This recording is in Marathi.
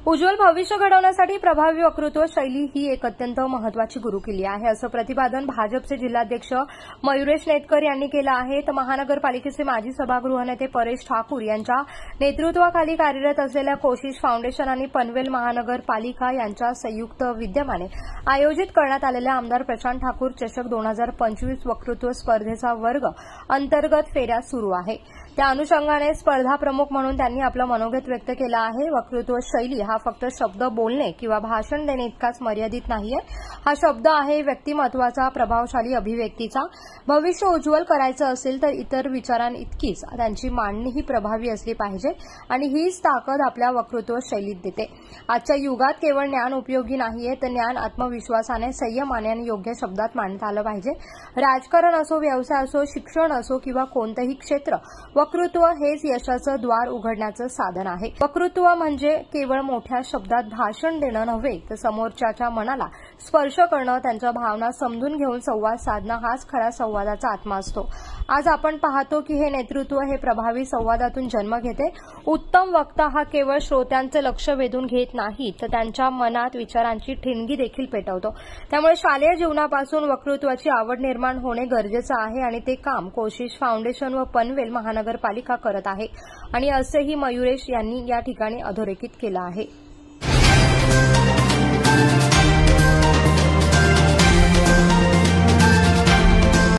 उज्ज्वल भविष्य घडवण्यासाठी प्रभावी वक्तृत्व शैली ही एक अत्यंत महत्वाची गुरुकिल्ली आहे, असं प्रतिपादन भाजपचे जिल्हाध्यक्ष मयुरेश नेतकर यांनी केलं आहे। तर महानगरपालिकेचे माजी सभागृह नेते परेश ठाकूर यांच्या नेतृत्वाखाली कार्यरत असलेल्या कोशिश फाउंडेशन आणि पनवेल महानगरपालिका यांच्या संयुक्त विद्यमाने आयोजित करण्यात आलेल्या आमदार प्रशांत ठाकूर चषक 2025 वक्तृत्व स्पर्धेचा वर्ग अंतर्गत फेऱ्या सुरू आहे। त्या अनुषंगाने स्पर्धा प्रमुख म्हणून त्यांनी आपलं मनोगत व्यक्त केलं आहे। वक्तृत्व शैली हा फक्त शब्द बोलणे किंवा भाषण देणे इतकाच मर्यादित नाहीये। हा शब्द आहे व्यक्तिमत्वाचा, प्रभावशाली अभिव्यक्तीचा। भविष्य उज्ज्वल करायचं असेल तर इतर विचारांइतकीच त्यांची मांडणीही प्रभावी असली पाहिजे आणि हीच ताकद आपल्या वक्तृत्व शैलीत देते। आजच्या युगात केवळ ज्ञान उपयोगी नाहीये, तर ज्ञान आत्मविश्वासाने, संयमाने आणि योग्य शब्दात मांडता आलं पाहिजे। राजकारण असो, व्यवसाय असो, शिक्षण असो किंवा कोणतंही क्षेत्र, वक्तृत्व हेच यशाचं द्वार उघडण्याचं साधन आहे। वक्तृत्व म्हणजे केवळ मोठ्या शब्दात भाषण देणं नव्हे, तर समोरच्याच्या मनाला स्पर्श करणं, त्यांच्या भावना समजून घेऊन संवाद साधणं हाच खरा संवादाचा आत्मा असतो। आज आपण पाहतो की हे नेतृत्व हे प्रभावी संवादातून जन्म घेते। उत्तम वक्ता हा केवळ श्रोत्यांचे लक्ष वेधून घेत नाही, तर त्यांच्या मनात विचारांची ठिणगी देखील पेटवतो। त्यामुळे शालेय जीवनापासून वक्तृत्वाची आवड निर्माण होणे गरजेचं आहे आणि ते काम कोशिश फाउंडेशन व पनवेल महानगरपालिका करत आहे आणि असेही मयुरेश यांनी या ठिकाणी अधोरेखित केलं आहे।